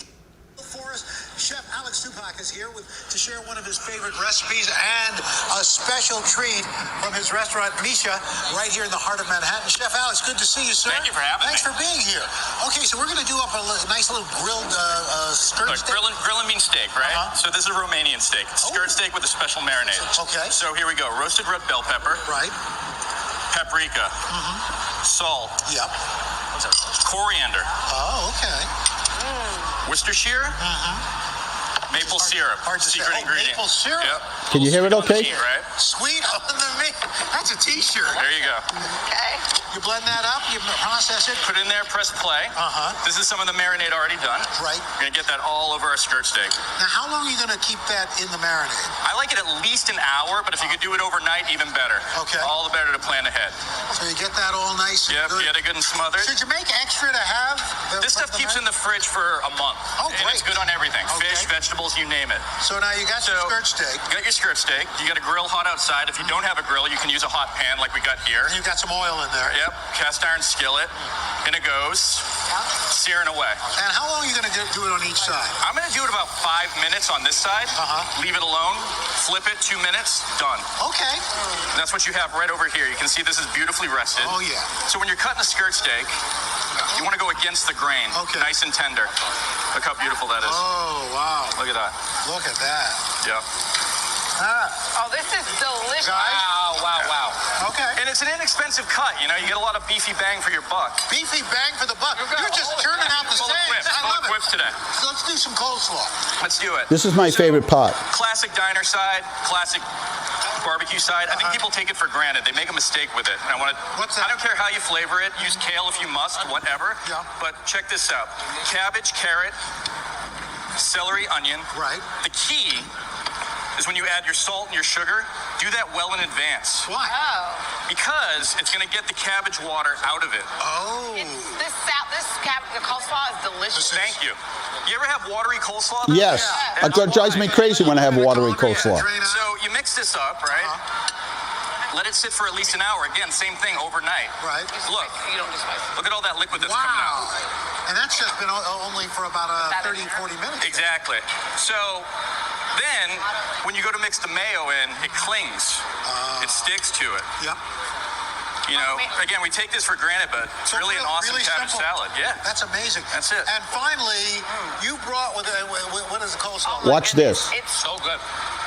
for us. Chef Alex Stupak is here to share one of his favorite recipes and a special treat from his restaurant Misha right here in the heart of Manhattan. Chef Alex, good to see you, sir. Thank you for having Thanks me. for being here. Okay, so we're going to do up a nice little grilled skirt Look, steak. grill and bean steak, right? So this is a Romanian steak. It's skirt steak with a special marinade. Okay. So here we go. Roasted red bell pepper, Right. paprika, salt, Yep. coriander, Oh, okay. Worcestershire, maple syrup, Hard to say. secret Oh, ingredient. maple syrup? Yep. Can you hear it Sweet on the okay? meat, right? Sweet on the meat. That's a T-shirt. There you go. Okay. You blend that up. You process it. Put it in there, press play. This is some of the marinade already done. Right. We're going to get that all over our skirt steak. Now, how long are you going to keep that in the marinade? I like it at least an hour, but if you could do it overnight, even better. Okay. All the better to plan ahead. So you get that all nice and Yep, good. get it good and smothered. Should you make extra to have? This stuff keeps in the fridge for a month. Oh, And it's great. good on everything. Okay. Fish, vegetables, you name it. So now you got your skirt steak. You got your skirt steak. You got a grill hot outside. If you don't have a grill, you can use a hot pan like we got here. You got some oil in there. Yep, cast iron skillet. In it goes. Searing away. And how long are you going to do it on each side? I'm going to do it about 5 minutes on this side. Leave it alone. Flip it 2 minutes. Done. Okay. And that's what you have right over here. You can see this is beautifully rested. Oh, yeah. So when you're cutting a skirt steak, you want to go against the grain. Okay. Nice and tender. Look how beautiful that is. Oh, wow. Look at that. Look at that. Yeah. Oh, this is delicious. Wow. Okay. And it's an inexpensive cut. You know, you get a lot of beefy bang for your buck. Beefy bang for the buck. You're just churning out the Full of steaks. quips. I Full love of it. quips today. So let's do some coleslaw. Let's do it. This is my favorite part. Classic diner side, classic barbecue side. I think people take it for granted. They make a mistake with it. And What's that? I don't care how you flavor it. Use kale if you must, whatever. Yeah. But check this out. Cabbage, carrot, celery, onion. Right. The key is when you add your salt and your sugar, do that well in advance. Why? Oh. Because it's going to get the cabbage water out of it. Oh. The coleslaw is delicious. Thank you. You ever have watery coleslaw? though? Yes. Yeah. It drives me crazy when I have watery coleslaw. Drain out. So you mix this up, right? Let it sit for at least an hour. Again, same thing overnight. Right. Look. You don't do spicy. Look at all that liquid that's coming Wow. out. And that's just been only for about 30, 40 minutes. Exactly. So then, when you go to mix the mayo in, it clings. It sticks to it. Yep. You know, again, we take this for granted, but it's So really an awesome really cabbage simple. salad. Yeah. That's amazing. That's it. And finally, you brought what is the coleslaw? Watch this. It's So good.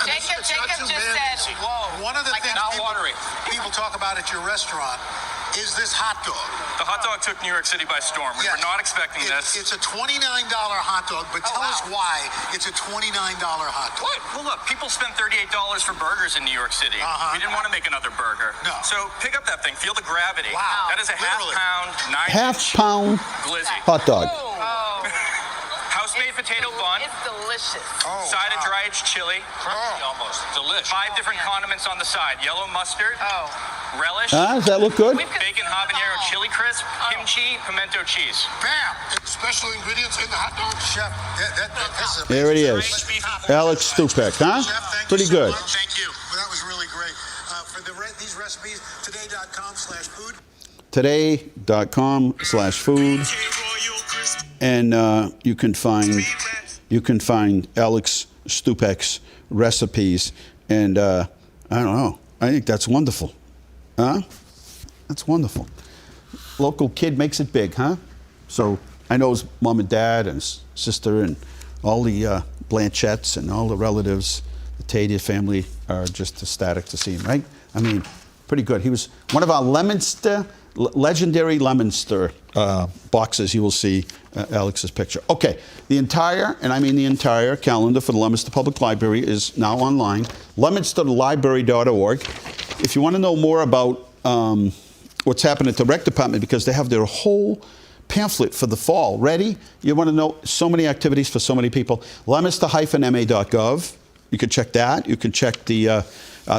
Jacob It's not just too bad. said, whoa. One of the Like things not watery. people talk about at your restaurant is this hot dog. The hot dog took New York City by storm. We Yes. were not expecting this. It's a $29 hot dog, but tell us why it's a $29 hot dog. What? Well, look, people spend $38 for burgers in New York City. We didn't want to make another burger. No. So pick up that thing. Feel the gravity. Wow. That is a Literally. half-pound, 9-inch Half-pound glizzy. hot dog. Oh, House-made potato bun. it's delicious. Side of dry aged chili. Oh. Almost. Delish. 5 different condiments on the side. Yellow mustard. Oh. relish. Does that look good? Bacon habanero chili crisp, kimchi, pimento cheese. Bam! Special ingredients in the hot dog? Chef, this is There it is. Alex Stupek, huh? Chef, thank Pretty you so good. much. Thank you. Well, that was really great. For these recipes, today.com/food. Today.com/food. And you can find Alex Stupek's recipes. And I don't know. I think that's wonderful. Huh? That's wonderful. Local kid makes it big, huh? So I know his mom and dad and his sister and all the Blanchettes and all the relatives, the Tadia family are just ecstatic to see him, right? I mean, pretty good. He was one of our legendary Leominster boxes. You will see Alex's picture. Okay, the entire, and I mean the entire calendar for the Leominster Public Library is now online, leominsterlibrary.org. If you want to know more about what's happening at the rec department, because they have their whole pamphlet for the fall ready, you want to know so many activities for so many people, leominster-ma.gov. You can check that. You can check the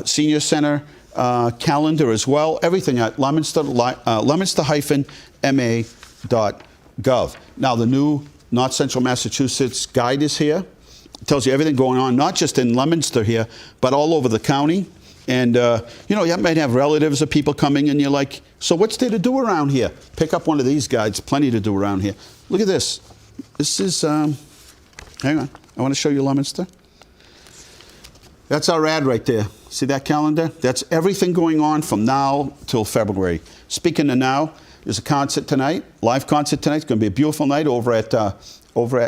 senior center calendar as well. Everything at leominster-ma.gov. Now, the new North Central Massachusetts guide is here. It tells you everything going on, not just in Leominster here, but all over the county. And, you know, you might have relatives or people coming and you're like, so what's there to do around here? Pick up one of these guides. Plenty to do around here. Look at this. This is, hang on. I want to show you Leominster. That's our ad right there. See that calendar? That's everything going on from now till February. Speaking of now, there's a concert tonight, live concert tonight. It's going to be a beautiful night over at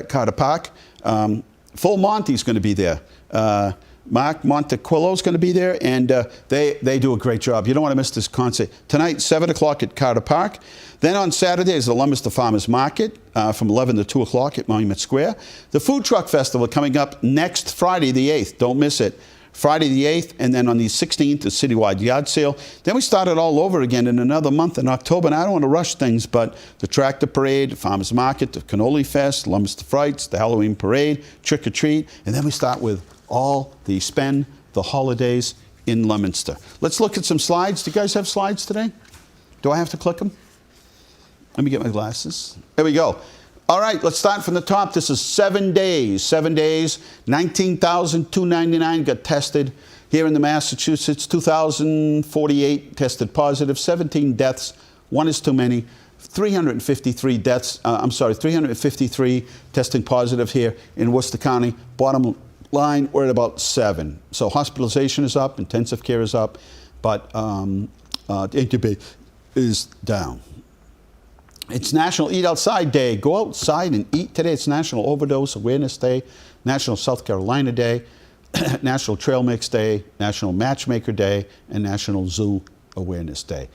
Carter Park. Full Monty's going to be there. Mark Montequillo's going to be there, and they do a great job. You don't want to miss this concert. Tonight, 7 o'clock at Carter Park. Then on Saturday is the Leominster Farmers Market from 11 to 2 o'clock at Monument Square. The Food Truck Festival coming up next Friday the 8th. Don't miss it. Friday the 8th, and then on the 16th, the citywide yard sale. Then we start it all over again in another month in October, and I don't want to rush things, but the Tractor Parade, the Farmers Market, the Cannoli Fest, Leominster Frights, the Halloween Parade, Trick or Treat, and then we start with all the spend the holidays in Leominster. Let's look at some slides. Do you guys have slides today? Do I have to click them? Let me get my glasses. There we go. All right, let's start from the top. This is 7 days. 7 days, 19,299 got tested here in the Massachusetts. 2,048 tested positive. 17 deaths. One is too many. 353 deaths. 353 testing positive here in Worcester County. Bottom line, we're at about 7. So hospitalization is up, intensive care is up, but intubate is down. It's National Eat Outside Day. Go outside and eat today. It's National Overdose Awareness Day, National South Carolina Day, National Trail Mix Day, National Matchmaker Day, and National Zoo Awareness Day.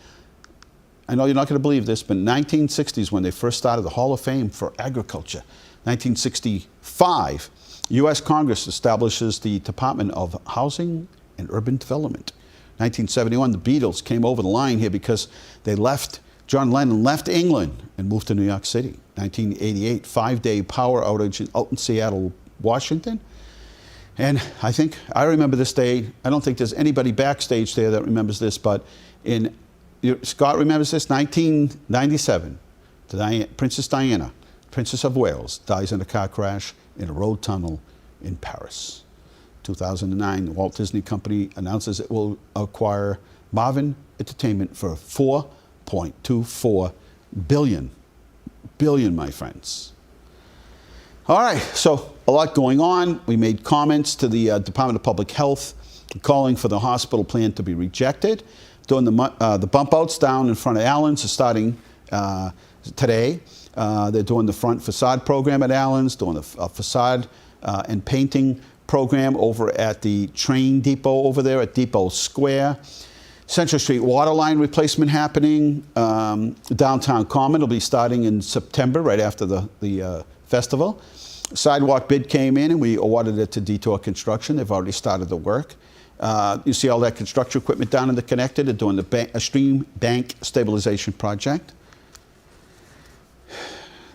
I know you're not going to believe this, but in the 1960s, when they first started the Hall of Fame for Agriculture, 1965, U.S. Congress establishes the Department of Housing and Urban Development. 1971, the Beatles came over the line here because they left. John Lennon left England and moved to New York City. 1988, 5-day power outage in Alton, Seattle, Washington. And I remember this day. I don't think there's anybody backstage there that remembers this, but Scott remembers this, 1997, Princess Diana, Princess of Wales, dies in a car crash in a road tunnel in Paris. 2009, the Walt Disney Company announces it will acquire Marvin Entertainment for $4.24 billion, my friends. All right, so a lot going on. We made comments to the Department of Public Health calling for the hospital plan to be rejected. Doing the bump outs down in front of Allen's is starting today. They're doing the front facade program at Allen's, doing a facade and painting program over at the train depot over there at Depot Square. Central Street water line replacement happening. Downtown Common will be starting in September, right after the festival. Sidewalk bid came in and we awarded it to Detour Construction. They've already started the work. You see all that construction equipment down in the connector. They're doing a stream bank stabilization project.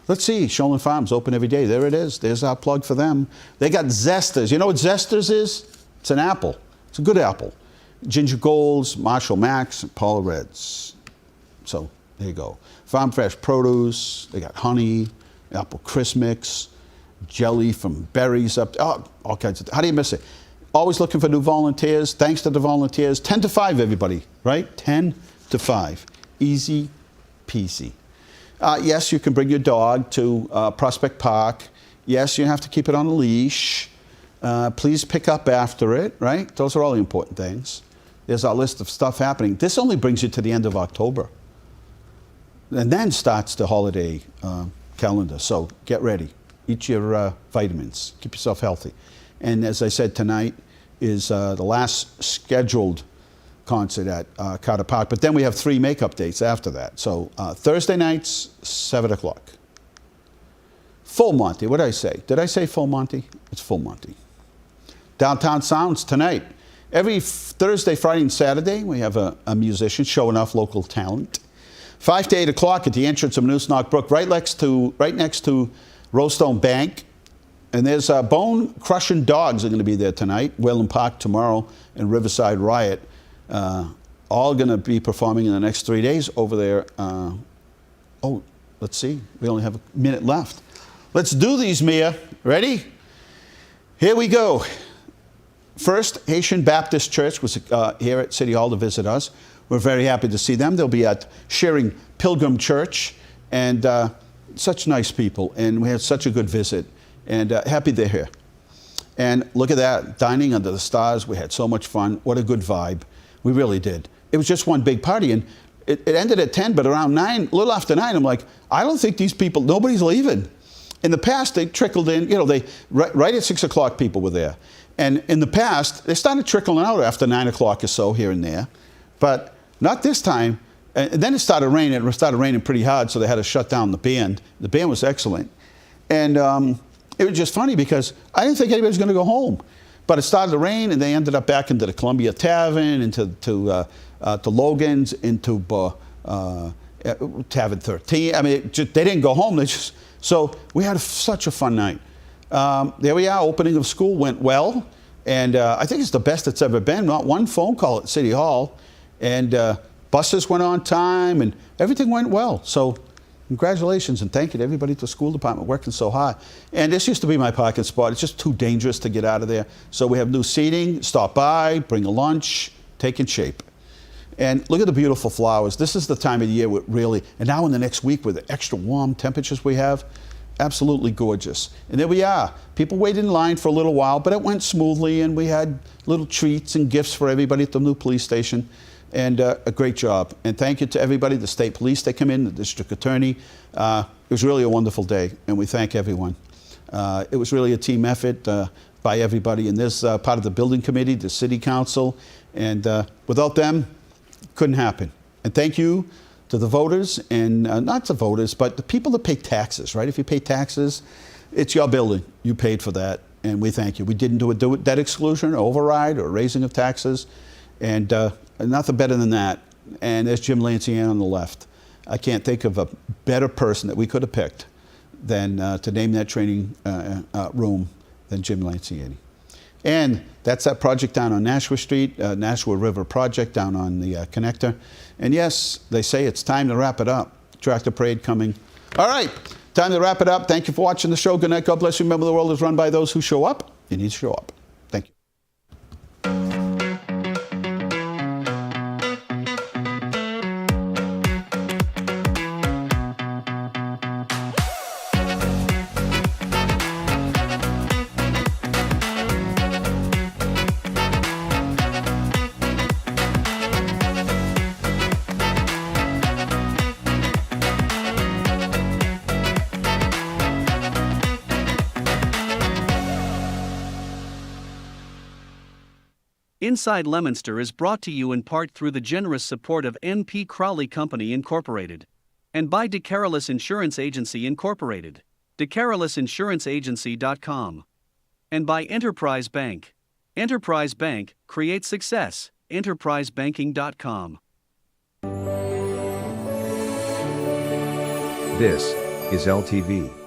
Let's see, Shoalin Farms open every day. There it is. There's our plug for them. They got Zesters. You know what Zesters is? It's an apple. It's a good apple. Ginger Golds, Marshall Max, and Paula Reds. So there you go. Farm fresh produce. They got honey, apple crisp mix, jelly from berries up. All kinds of. How do you miss it? Always looking for new volunteers. Thanks to the volunteers. 10 to 5, everybody. Right? 10 to 5. Easy peasy. Yes, you can bring your dog to Prospect Park. Yes, you have to keep it on a leash. Please pick up after it, right? Those are all the important things. There's our list of stuff happening. This only brings you to the end of October. And then starts the holiday calendar. So get ready. Eat your vitamins. Keep yourself healthy. And as I said, tonight is the last scheduled concert at Carter Park. But then we have 3 makeup dates after that. So Thursday nights, 7 o'clock. Full Monty. What did I say? Did I say Full Monty? It's Full Monty. Downtown Sounds tonight. Every Thursday, Friday, and Saturday, we have a musician showing off local talent. 5 to 8 o'clock at the entrance of Newsnock Brook, right next to Rowstone Bank. And there's Bone Crushing Dogs are going to be there tonight. Whalen Park tomorrow, and Riverside Riot. All going to be performing in the next 3 days over there. Let's see. We only have a minute left. Let's do these, Mia. Ready? Here we go. First, Haitian Baptist Church was here at City Hall to visit us. We're very happy to see them. They'll be at Shearing Pilgrim Church, and such nice people. And we had such a good visit, and happy they're here. And look at that, dining under the stars. We had so much fun. What a good vibe. We really did. It was just one big party, and it ended at 10, but around 9, a little after 9, I'm like, I don't think these people, nobody's leaving. In the past, they trickled in, right at 6 o'clock people were there. And in the past, they started trickling out after 9 o'clock or so here and there. But not this time. And then it started raining. It started raining pretty hard, so they had to shut down the band. The band was excellent. And it was just funny because I didn't think anybody was going to go home. But it started to rain, and they ended up back into the Columbia Tavern, into Logan's, into Tavern 13. I mean, they didn't go home. So we had such a fun night. There we are. Opening of school went well. And I think it's the best it's ever been. Not one phone call at City Hall. And buses went on time, and everything went well. So congratulations, and thank you to everybody at the school department working so hard. And this used to be my parking spot. It's just too dangerous to get out of there. So we have new seating. Stop by, bring a lunch, take in shape. And look at the beautiful flowers. This is the time of the year where really, and now in the next week with the extra warm temperatures we have, absolutely gorgeous. And there we are. People waited in line for a little while, but it went smoothly, and we had little treats and gifts for everybody at the new police station. And a great job. And thank you to everybody, the state police that come in, the district attorney. It was really a wonderful day, and we thank everyone. It was really a team effort by everybody in this part of the building committee, the city council, and without them, couldn't happen. And thank you to the voters, and not the voters, but the people that pay taxes, right? If you pay taxes, it's your building. You paid for that, and we thank you. We didn't do a debt exclusion, or override, or raising of taxes, and nothing better than that. And there's Jim Lanciani on the left. I can't think of a better person that we could have picked than to name that training room than Jim Lanciani. And that's that project down on Nashua Street, Nashua River project down on the connector. And yes, they say it's time to wrap it up. Tractor parade coming. All right, time to wrap it up. Thank you for watching the show. Good night. God bless you. Remember, the world is run by those who show up. You need to show up. Thank you. Inside Leominster is brought to you in part through the generous support of N.P. Crowley Company Incorporated and by DeCarolis Insurance Agency Incorporated, DeCarolisinsuranceagency.com, and by Enterprise Bank. Enterprise Bank, create success, enterprisebanking.com. This is LTV.